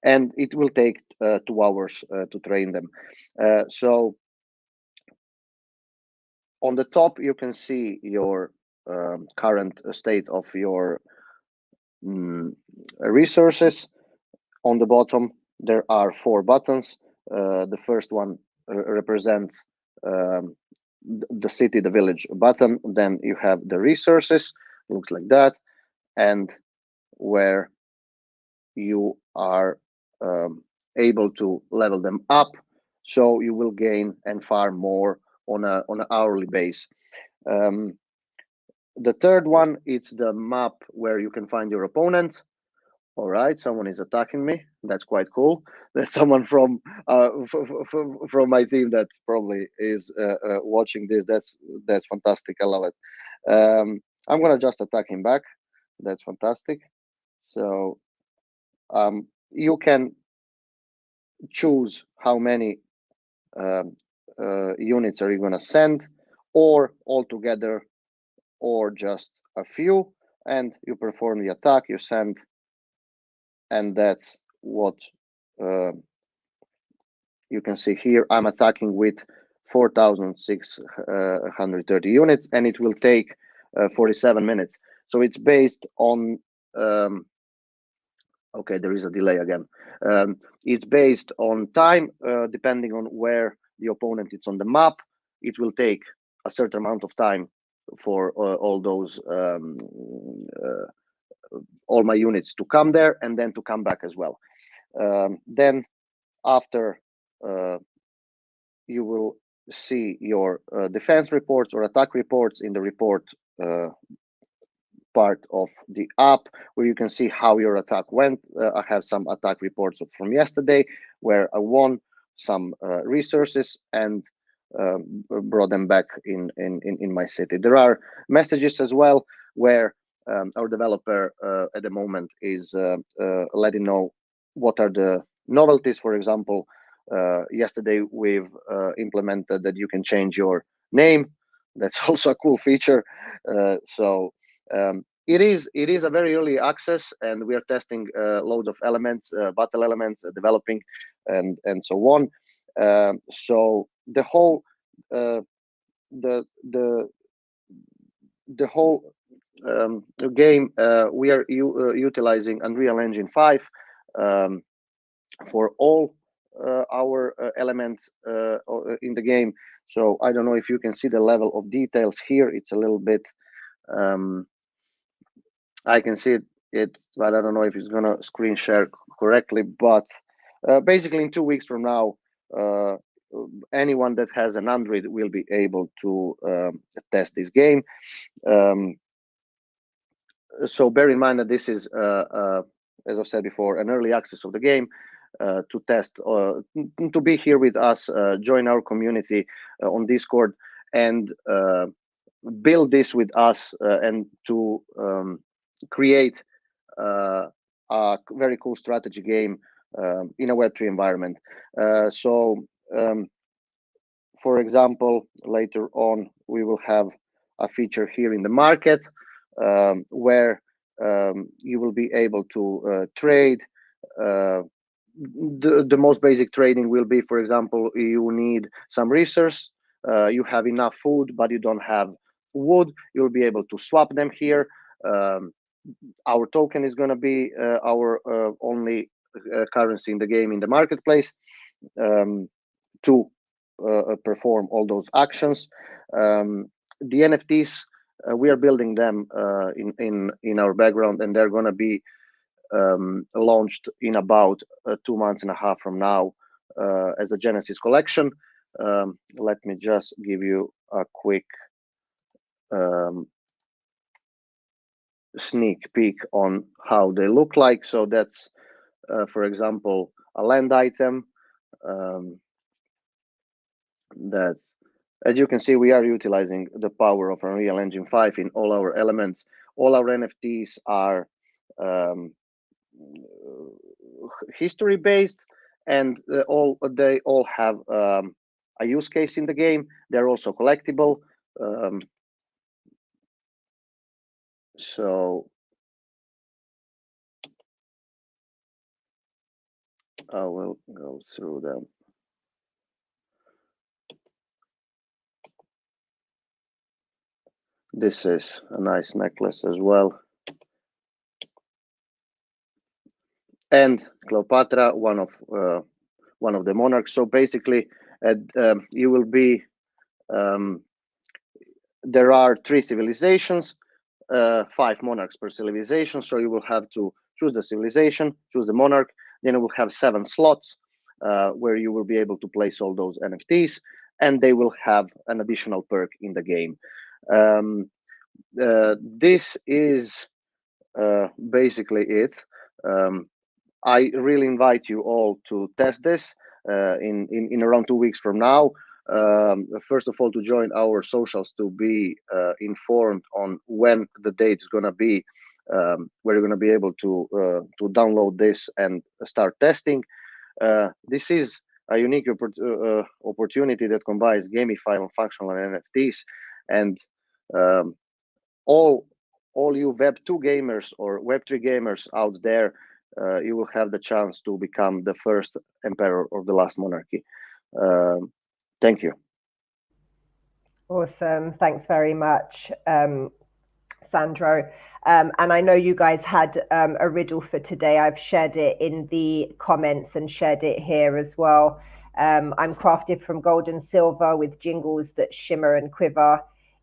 and it will take 2 hours to train them. So on the top you can see your current state of your resources. On the bottom there are 4 buttons. The first one represents the city, the village button. Then you have the resources, looks like that, and where you are able to level them up, so you will gain and farm more on an hourly base. The third one, it's the map where you can find your opponent. All right, someone is attacking me. That's quite cool. There's someone from my team that probably is watching this. That's fantastic. I love it. I'm gonna just attack him back. That's fantastic. So you can choose how many units are you gonna send, or all together, or just a few, and you perform the attack. You send. And that's what you can see here. I'm attacking with 4,630 units, and it will take 47 minutes. So it's based on, okay, there is a delay again. It's based on time, depending on where the opponent is on the map. It will take a certain amount of time for all those all my units to come there, and then to come back as well. Then after you will see your defense reports or attack reports in the report part of the app, where you can see how your attack went. I have some attack reports from yesterday where I won some resources and brought them back in my city. There are messages as well where our developer at the moment is letting know what are the novelties. For example, yesterday we've implemented that you can change your name. That's also a cool feature. So it is a very early access, and we are testing loads of elements, battle elements, developing, and so on. So the whole the whole game, we are utilizing Unreal Engine 5 for all our elements in the game. So I don't know if you can see the level of details here. It's a little bit I can see it, but I don't know if it's gonna screen share correctly. But basically in 2 weeks from now, anyone that has an Android will be able to test this game. So bear in mind that this is, as I said before, an early access of the game. To test, to be here with us, join our community on Discord, and build this with us, and to create a very cool strategy game in a Web3 environment. For example, later on, we will have a feature here in the market where you will be able to trade. The most basic trading will be, for example, you need some resource, you have enough food, but you don't have wood. You'll be able to swap them here. Our token is going to be our only currency in the game, in the marketplace, to perform all those actions. The NFTs, we are building them in our background, and they're going to be launched in about 2.5 months from now as a Genesis collection. Let me just give you a quick sneak peek on how they look like. So that's, for example, a land item. That, as you can see, we are utilizing the power of Unreal Engine 5 in all our elements. All our NFTs are history based, and they all have a use case in the game. They're also collectible. So I will go through them. This is a nice necklace as well. And Cleopatra, one of the monarchs. So basically, you will be. There are 3 civilizations, 5 monarchs per civilization. So you will have to choose the civilization, choose the monarch. Then you will have 7 slots where you will be able to place all those NFTs, and they will have an additional perk in the game. This is basically it. I really invite you all to test this in around 2 weeks from now. First of all, to join our socials to be informed on when the date is going to be, where you're going to be able to download this and start testing. This is a unique opportunity that combines gamified and functional NFTs, and all you Web2 gamers or Web3 gamers out there, you will have the chance to become the first emperor of the last monarchy. Thank you. Awesome. Thanks very much, Sandro. And I know you guys had a riddle for today. I've shared it in the comments and shared it here as well. I'm crafted from gold and silver with jingles that shimmer and quiver.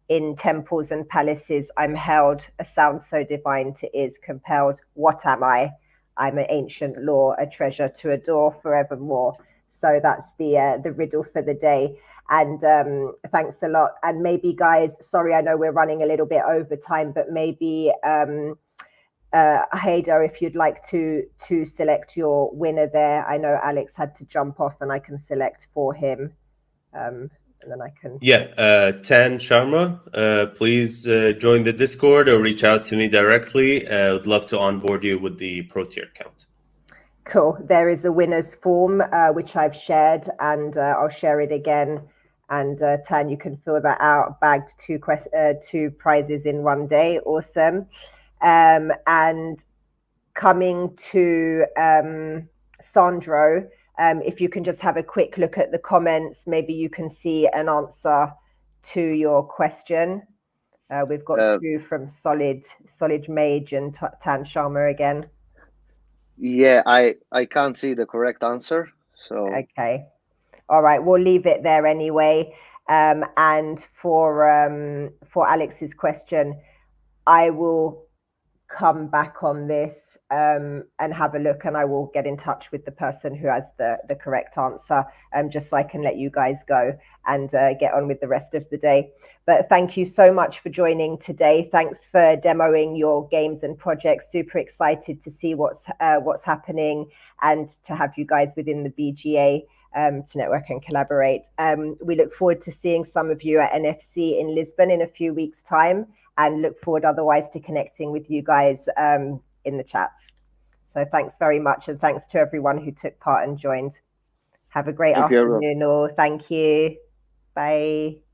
In temples and palaces I'm held, a sound so divine to ears compelled. What am I? I'm an ancient lore, a treasure to adore forevermore. So that's the riddle for the day. And thanks a lot. And maybe, guys, sorry, I know we're running a little bit over time, but maybe Hader, if you'd like to select your winner there. I know Alex had to jump off, and I can select for him. And then I can. Yeah, Tan Sharma, please join the Discord or reach out to me directly. I would love to onboard you with the Pro Tier account. Cool. There is a winner's form, which I've shared, and I'll share it again. And Tan, you can fill that out. Bagged 2 prizes in 1 day. Awesome. And coming to Sandro, if you can just have a quick look at the comments, maybe you can see an answer to your question. We've got 2 from Solid Mage and Tan Sharma again. Yeah, I can't see the correct answer. So okay, all right, we'll leave it there anyway. And for Alex's question, I will come back on this and have a look, and I will get in touch with the person who has the correct answer, just so I can let you guys go and get on with the rest of the day. But thank you so much for joining today. Thanks for demoing your games and projects. Super excited to see what's happening and to have you guys within the BGA to network and collaborate. We look forward to seeing some of you at NFC in Lisbon in a few weeks' time, and look forward otherwise to connecting with you guys in the chats. So thanks very much, and thanks to everyone who took part and joined. Have a great afternoon all. Thank you. Bye.